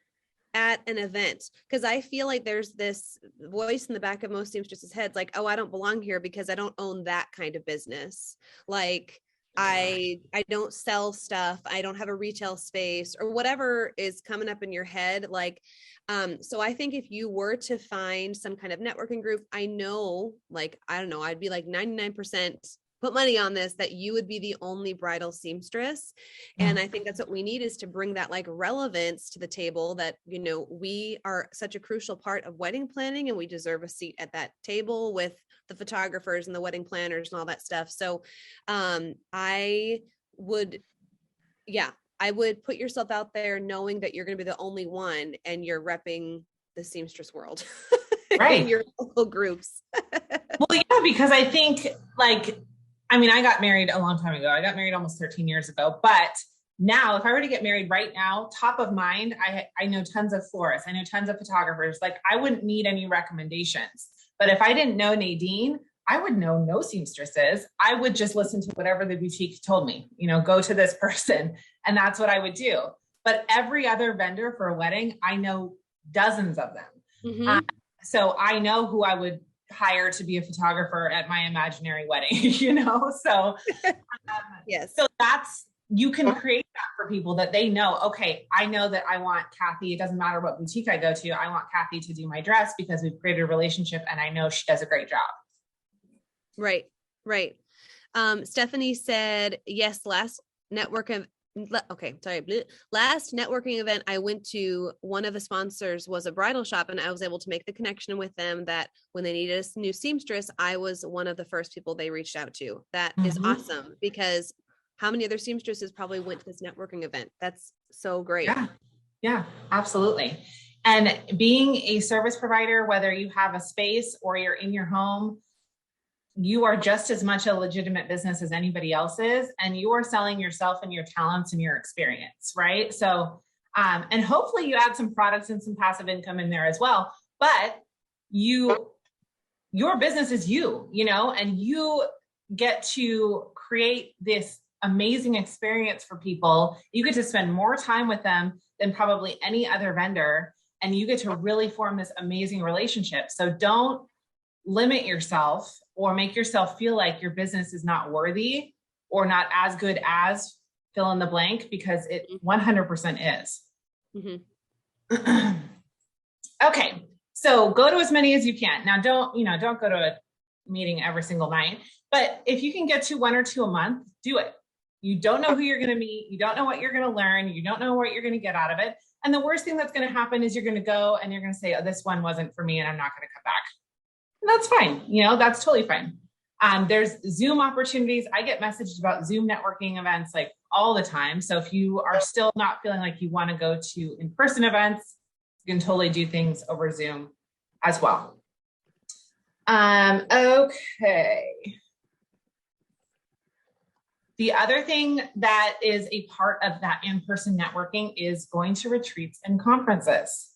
at an event, because I feel like there's this voice in the back of most seamstresses' heads, like, oh, I don't belong here because I don't own that kind of business. Like, I don't sell stuff. I don't have a retail space, or whatever is coming up in your head. Like, so I think if you were to find some kind of networking group, I know, like, I don't know, I'd be like 99% put money on this, that you would be the only bridal seamstress. And I think that's what we need, is to bring that like relevance to the table, that, you know, we are such a crucial part of wedding planning, and we deserve a seat at that table with the photographers and the wedding planners and all that stuff. So I would put yourself out there knowing that you're going to be the only one, and you're repping the seamstress world, right? In your local groups. Well, yeah, because I think, like, I mean, I got married a long time ago. I got married almost 13 years ago. But now, if I were to get married right now, top of mind, I know tons of florists. I know tons of photographers. Like, I wouldn't need any recommendations. But if I didn't know Nadine, I would know no seamstresses. I would just listen to whatever the boutique told me, you know, go to this person. And that's what I would do. But every other vendor for a wedding, I know dozens of them. Mm-hmm. So I know who I would hire to be a photographer at my imaginary wedding, you know? So, yes. So you can create that for people, that they know, okay, I know that I want Kathy. It doesn't matter what boutique I go to. I want Kathy to do my dress because we've created a relationship, and I know she does a great job. Right. Stephanie said, yes, last networking okay, sorry. Last networking event I went to, one of the sponsors was a bridal shop, and I was able to make the connection with them that when they needed a new seamstress, I was one of the first people they reached out to. That is awesome, because how many other seamstresses probably went to this networking event? That's so great. Yeah, absolutely. And being a service provider, whether you have a space or you're in your home, you are just as much a legitimate business as anybody else is, and you are selling yourself and your talents and your experience, right? So, and hopefully you add some products and some passive income in there as well, but your business is you, and you get to create this amazing experience for people. You get to spend more time with them than probably any other vendor, and you get to really form this amazing relationship. So don't limit yourself or make yourself feel like your business is not worthy or not as good as fill in the blank, because it 100% is. Mm-hmm. Okay. So go to as many as you can. Now, don't go to a meeting every single night, but if you can get to 1 or 2 a month, do it. You don't know who you're going to meet. You don't know what you're going to learn. You don't know what you're going to get out of it. And the worst thing that's going to happen is you're going to go and you're going to say, oh, this one wasn't for me, and I'm not going to come back. And that's fine. That's totally fine. There's Zoom opportunities. I get messaged about Zoom networking events like all the time. So if you are still not feeling like you want to go to in-person events, you can totally do things over Zoom as well. Okay. The other thing that is a part of that in-person networking is going to retreats and conferences.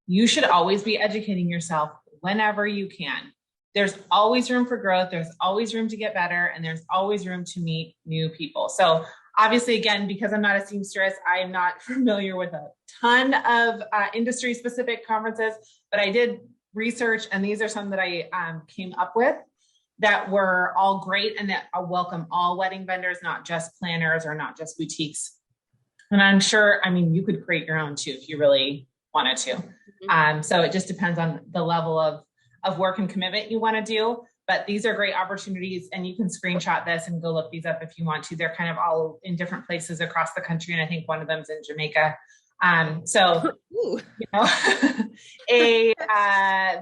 You should always be educating yourself whenever you can. There's always room for growth. There's always room to get better, and there's always room to meet new people. So obviously, again, because I'm not a seamstress, I'm not familiar with a ton of industry specific conferences, but I did research, and these are some that I came up with that were all great and that welcome all wedding vendors, not just planners or not just boutiques. And I'm sure, you could create your own too if you really wanted to. So it just depends on the level of work and commitment you want to do. But these are great opportunities, and you can screenshot this and go look these up if you want to. They're kind of all in different places across the country, and I think one of them's in Jamaica. A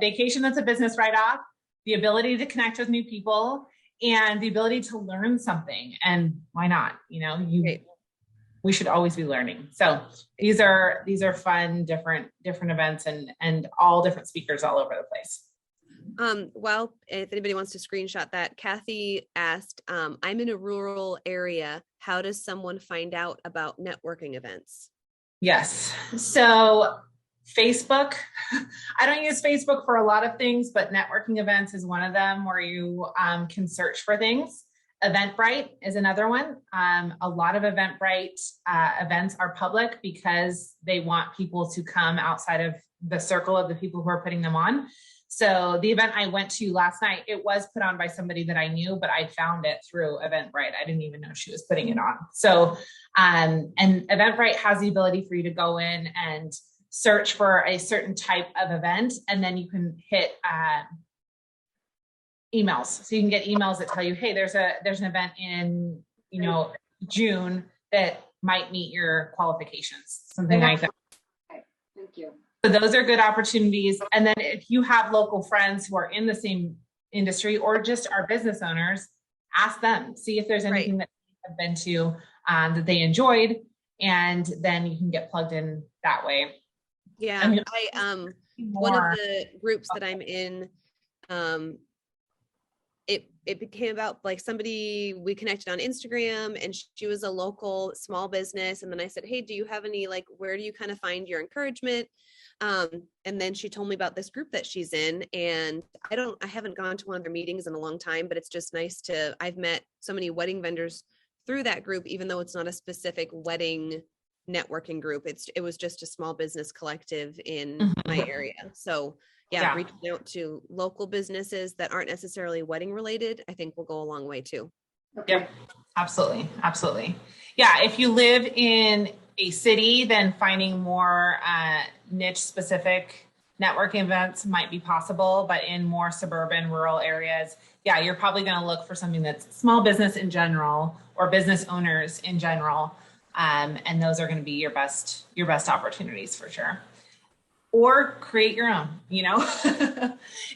vacation that's a business write-off, the ability to connect with new people, and the ability to learn something. And why not? We should always be learning. So these are fun, different events, and all different speakers all over the place. Well, if anybody wants to screenshot that, Kathy asked, I'm in a rural area. How does someone find out about networking events? Yes. So Facebook, I don't use Facebook for a lot of things, but networking events is one of them where you can search for things. Eventbrite is another one. A lot of Eventbrite events are public because they want people to come outside of the circle of the people who are putting them on. So the event I went to last night, it was put on by somebody that I knew, but I found it through Eventbrite. I didn't even know she was putting it on. So, and Eventbrite has the ability for you to go in and search for a certain type of event, and then you can hit emails. So you can get emails that tell you, hey, there's an event in, June that might meet your qualifications, something like that. Okay. Thank you. So those are good opportunities. And then if you have local friends who are in the same industry or just are business owners, ask them, see if there's anything that they have been to that they enjoyed, and then you can get plugged in that way. Yeah, one of the groups that I'm in, it became about like somebody we connected on Instagram, and she was a local small business. And then I said, hey, do you have any, where do you kind of find your encouragement? And then she told me about this group that she's in, and I haven't gone to one of their meetings in a long time, but it's just nice I've met so many wedding vendors through that group, even though it's not a specific wedding networking group. It was just a small business collective in my area. So yeah, reaching out to local businesses that aren't necessarily wedding related, I think will go a long way too. Yep, absolutely. Yeah, if you live in a city, then finding more niche specific networking events might be possible, but in more suburban, rural areas, yeah, you're probably going to look for something that's small business in general or business owners in general. And those are going to be your best opportunities for sure. Or create your own, you know,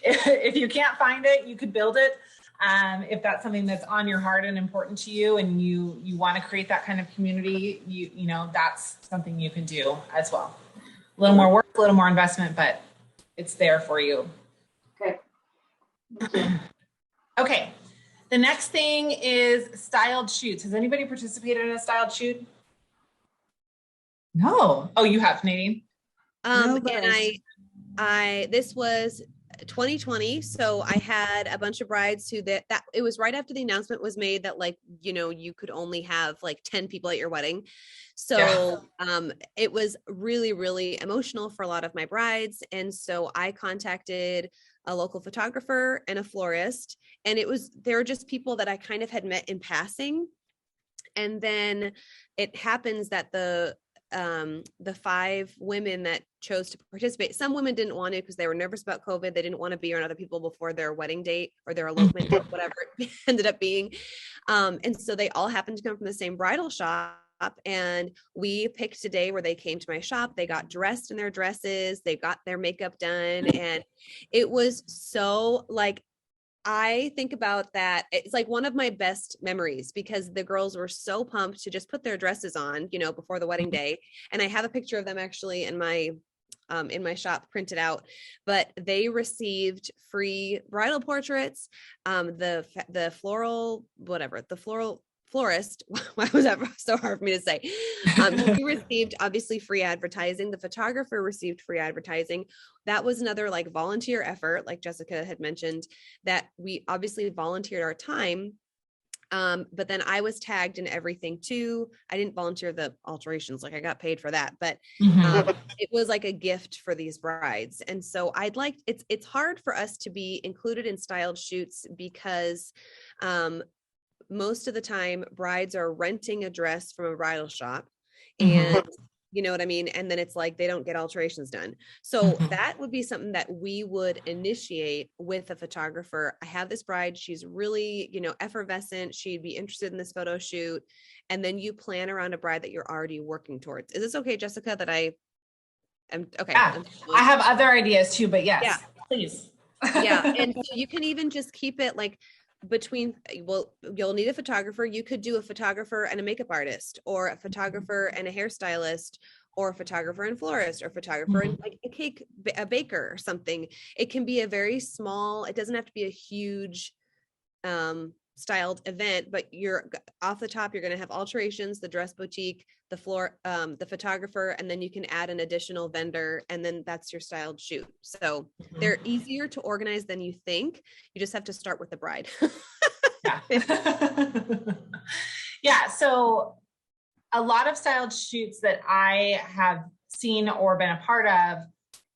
if you can't find it, you could build it. If that's something that's on your heart and important to you, and you want to create that kind of community, you know, that's something you can do as well. A little more work, a little more investment, but it's there for you. Okay. Okay. The next thing is styled shoots. Has anybody participated in a styled shoot? No. Oh, you have, Nadine? And this was 2020. So I had a bunch of brides who that it was right after the announcement was made that, like, you know, you could only have like 10 people at your wedding. So it was really, really emotional for a lot of my brides. And so I contacted a local photographer and a florist, and they were just people that I kind of had met in passing. And then it happens that the 5 women that chose to participate, some women didn't want to because they were nervous about COVID. They didn't want to be around other people before their wedding date or their elopement, whatever it ended up being. And so they all happened to come from the same bridal shop. And we picked a day where they came to my shop. They got dressed in their dresses. They got their makeup done. And it was so, like, I think about that. It's like one of my best memories because the girls were so pumped to just put their dresses on, you know, before the wedding day. And I have a picture of them actually in my shop printed out, but they received free bridal portraits. The florist, why was that so hard for me to say? He received obviously free advertising. The photographer received free advertising. That was another like volunteer effort, like Jessica had mentioned, that we obviously volunteered our time. But then I was tagged in everything too. I didn't volunteer the alterations, like I got paid for that, but it was like a gift for these brides. And so it's hard for us to be included in styled shoots because most of the time brides are renting a dress from a bridal shop and you know what I mean? And then it's like, they don't get alterations done. So that would be something that we would initiate with a photographer. I have this bride. She's really, you know, effervescent. She'd be interested in this photo shoot. And then you plan around a bride that you're already working towards. Is this okay, Jessica, that I am okay? Yeah. I have other ideas too, but yes, please. Yeah. And so you can even just keep it like, you'll need a photographer. You could do a photographer and a makeup artist, or a photographer and a hairstylist, or a photographer and florist, or a photographer and like a baker or something. It can be a very small, it doesn't have to be a huge styled event, but you're off the top, you're going to have alterations, the dress boutique, the photographer, and then you can add an additional vendor, and then that's your styled shoot. So they're easier to organize than you think. You just have to start with the bride. Yeah. So a lot of styled shoots that I have seen or been a part of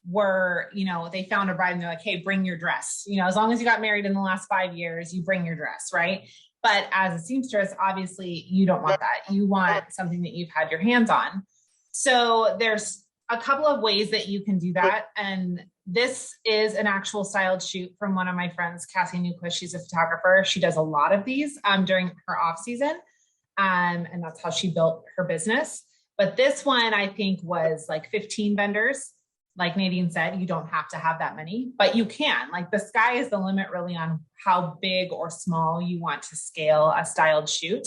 were, you know, they found a bride and they're like, hey, bring your dress. You know, as long as you got married in the last 5 years, you bring your dress, right? But as a seamstress, obviously you don't want that. You want something that you've had your hands on. So there's a couple of ways that you can do that. And this is an actual styled shoot from one of my friends, Cassie Newquist. She's a photographer. She does a lot of these during her off season. And that's how she built her business. But this one, I think, was like 15 vendors. Like Nadine said, you don't have to have that many, but you can. Like, the sky is the limit really on how big or small you want to scale a styled shoot.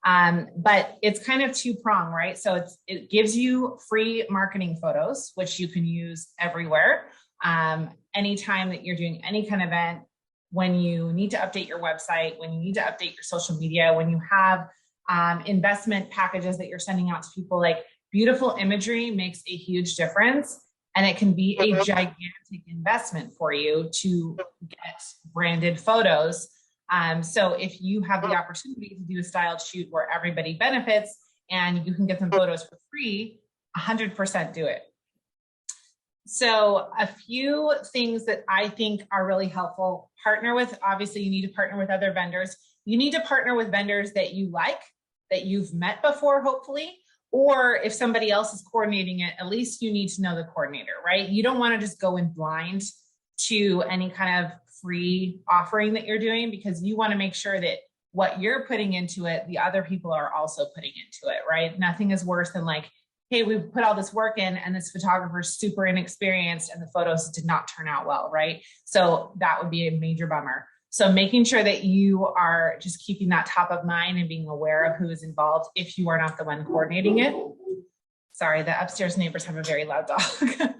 But it's kind of two-pronged, right? So it gives you free marketing photos, which you can use everywhere. Anytime that you're doing any kind of event, when you need to update your website, when you need to update your social media, when you have investment packages that you're sending out to people, like, beautiful imagery makes a huge difference. And it can be a gigantic investment for you to get branded photos. So if you have the opportunity to do a styled shoot where everybody benefits and you can get some photos for free, 100% do it. So a few things that I think are really helpful: obviously you need to partner with other vendors. You need to partner with vendors that you like, that you've met before, hopefully. Or if somebody else is coordinating it, at least you need to know the coordinator, right? You don't want to just go in blind to any kind of free offering that you're doing, because you want to make sure that what you're putting into it, the other people are also putting into it, right? Nothing is worse than like, hey, we put all this work in and this photographer's super inexperienced and the photos did not turn out well, right? So that would be a major bummer. So making sure that you are just keeping that top of mind and being aware of who is involved if you are not the one coordinating it. Sorry, the upstairs neighbors have a very loud dog.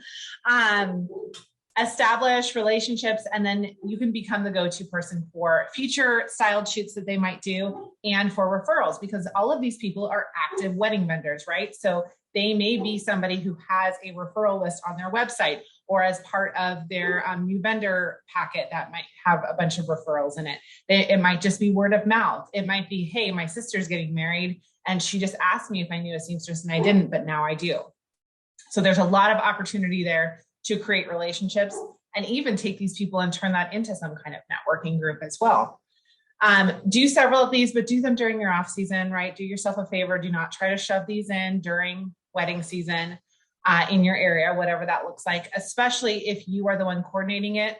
Establish relationships, and then you can become the go-to person for future styled shoots that they might do and for referrals, because all of these people are active wedding vendors, right? So they may be somebody who has a referral list on their website or as part of their new vendor packet that might have a bunch of referrals in it. It might just be word of mouth. It might be, hey, my sister's getting married and she just asked me if I knew a seamstress and I didn't, but now I do. So there's a lot of opportunity there to create relationships and even take these people and turn that into some kind of networking group as well. Do several of these, but do them during your off season, right? Do yourself a favor. Do not try to shove these in during wedding season in your area, whatever that looks like, especially if you are the one coordinating it.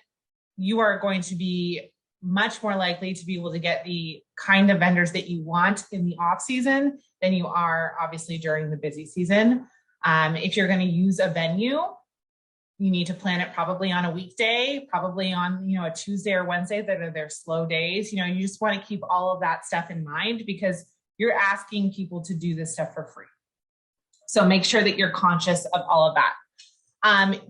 You are going to be much more likely to be able to get the kind of vendors that you want in the off season than you are obviously during the busy season. If you're going to use a venue, you need to plan it probably on a weekday, probably on, a Tuesday or Wednesday that are their slow days. You just want to keep all of that stuff in mind because you're asking people to do this stuff for free. So make sure that you're conscious of all of that.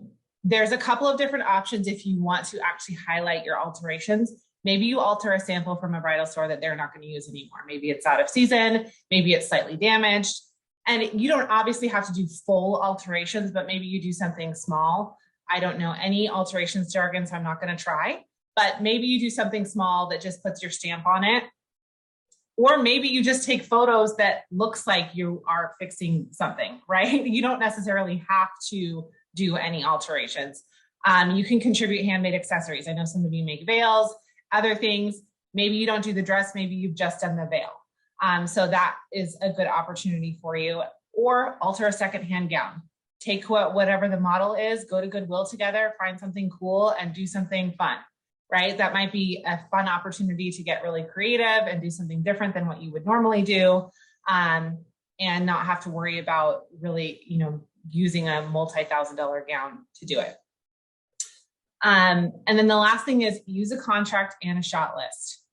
There's a couple of different options if you want to actually highlight your alterations. Maybe you alter a sample from a bridal store that they're not going to use anymore. Maybe it's out of season, maybe it's slightly damaged. And you don't obviously have to do full alterations, but maybe you do something small. I don't know any alterations jargon, so I'm not going to try, but maybe you do something small that just puts your stamp on it. Or maybe you just take photos that looks like you are fixing something, right? You don't necessarily have to do any alterations. You can contribute handmade accessories. I know some of you make veils, other things. Maybe you don't do the dress, maybe you've just done the veil. So that is a good opportunity for you. Or alter a secondhand gown. Take whatever the model is, go to Goodwill together, find something cool and do something fun, right? That might be a fun opportunity to get really creative and do something different than what you would normally do, and not have to worry about really, using a multi-$1,000 gown to do it. And then the last thing is use a contract and a shot list.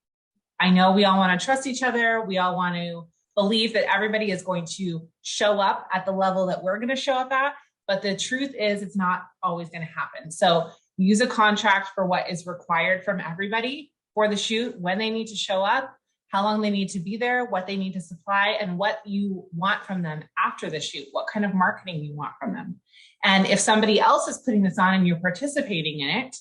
I know we all want to trust each other. We all want to believe that everybody is going to show up at the level that we're going to show up at, but the truth is it's not always going to happen. So use a contract for what is required from everybody for the shoot, when they need to show up, how long they need to be there, what they need to supply, and what you want from them after the shoot, what kind of marketing you want from them. And if somebody else is putting this on and you're participating in it,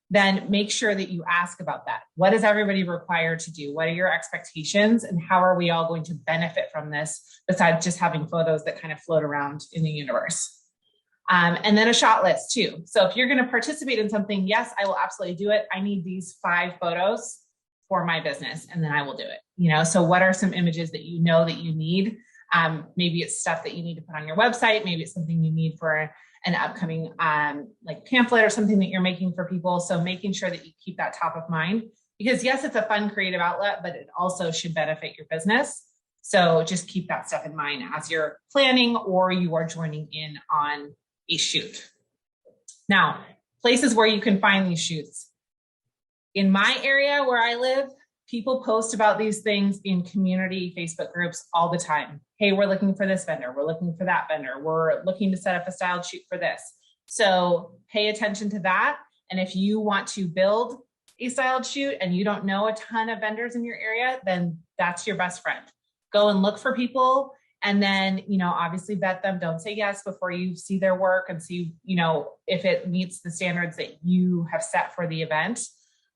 then make sure that you ask about that. What is everybody required to do? What are your expectations? And how are we all going to benefit from this besides just having photos that kind of float around in the universe? And then a shot list too. So if you're going to participate in something, yes, I will absolutely do it. I need these 5 photos for my business, and then I will do it. So what are some images that you know that you need? Maybe it's stuff that you need to put on your website. Maybe it's something you need for an upcoming like pamphlet or something that you're making for people. So making sure that you keep that top of mind, because yes, it's a fun creative outlet, but it also should benefit your business. So just keep that stuff in mind as you're planning or you are joining in on a shoot. Now, places where you can find these shoots. In my area where I live, people post about these things in community Facebook groups all the time. Hey, we're looking for this vendor. We're looking for that vendor. We're looking to set up a styled shoot for this. So pay attention to that. And if you want to build a styled shoot and you don't know a ton of vendors in your area, then that's your best friend. Go and look for people and then, obviously vet them. Don't say yes before you see their work and see, if it meets the standards that you have set for the event.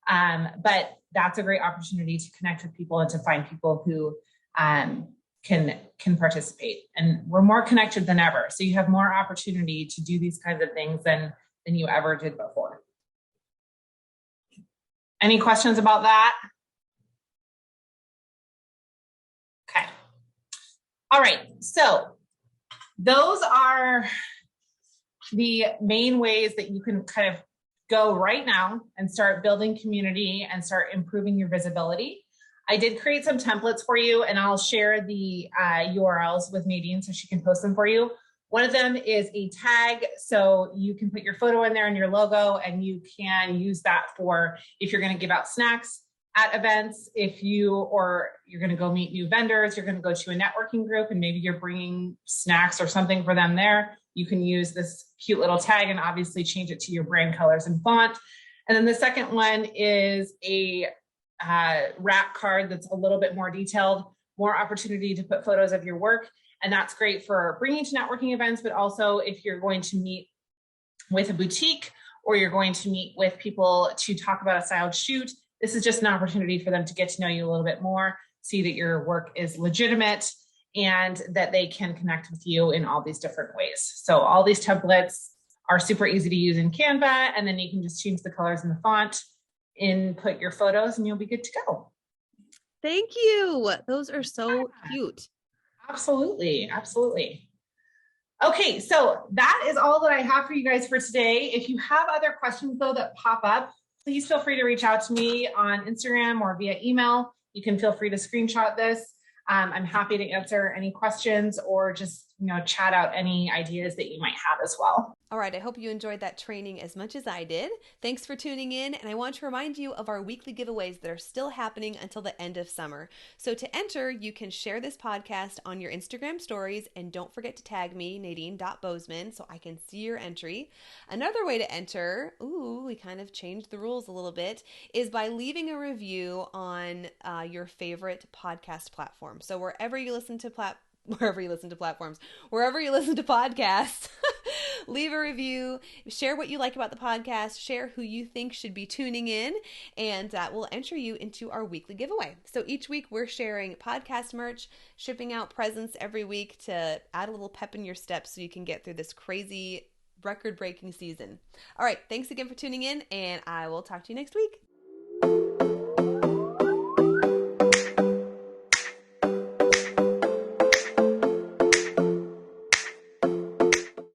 But that's a great opportunity to connect with people and to find people who can participate. And we're more connected than ever. So you have more opportunity to do these kinds of things than you ever did before. Any questions about that? Okay. All right. So those are the main ways that you can kind of go right now and start building community and start improving your visibility. I did create some templates for you, and I'll share the URLs with Nadine so she can post them for you. One of them is a tag, so you can put your photo in there and your logo, and you can use that for if you're going to give out snacks at events, or you're going to go meet new vendors, you're going to go to a networking group, and maybe you're bringing snacks or something for them there. You can use this cute little tag and obviously change it to your brand colors and font. And then the second one is a wrap card that's a little bit more detailed, more opportunity to put photos of your work. And that's great for bringing to networking events, but also if you're going to meet with a boutique or you're going to meet with people to talk about a styled shoot, this is just an opportunity for them to get to know you a little bit more, see that your work is legitimate, and that they can connect with you in all these different ways. So all these templates are super easy to use in Canva, and then you can just change the colors and the font, input your photos, and you'll be good to go. Thank you. Those are so cute. Absolutely. Absolutely. Okay, so that is all that I have for you guys for today. If you have other questions, though, that pop up, please feel free to reach out to me on Instagram or via email. You can feel free to screenshot this. I'm happy to answer any questions or just, chat out any ideas that you might have as well. All right, I hope you enjoyed that training as much as I did. Thanks for tuning in, and I want to remind you of our weekly giveaways that are still happening until the end of summer. So to enter, you can share this podcast on your Instagram stories, and don't forget to tag me, Nadine.Bozeman, so I can see your entry. Another way to enter, we kind of changed the rules a little bit, is by leaving a review on your favorite podcast platform. So wherever you listen to podcasts, leave a review, share what you like about the podcast, share who you think should be tuning in, and that will enter you into our weekly giveaway. So each week we're sharing podcast merch, shipping out presents every week to add a little pep in your step so you can get through this crazy record-breaking season. All right, thanks again for tuning in, and I will talk to you next week.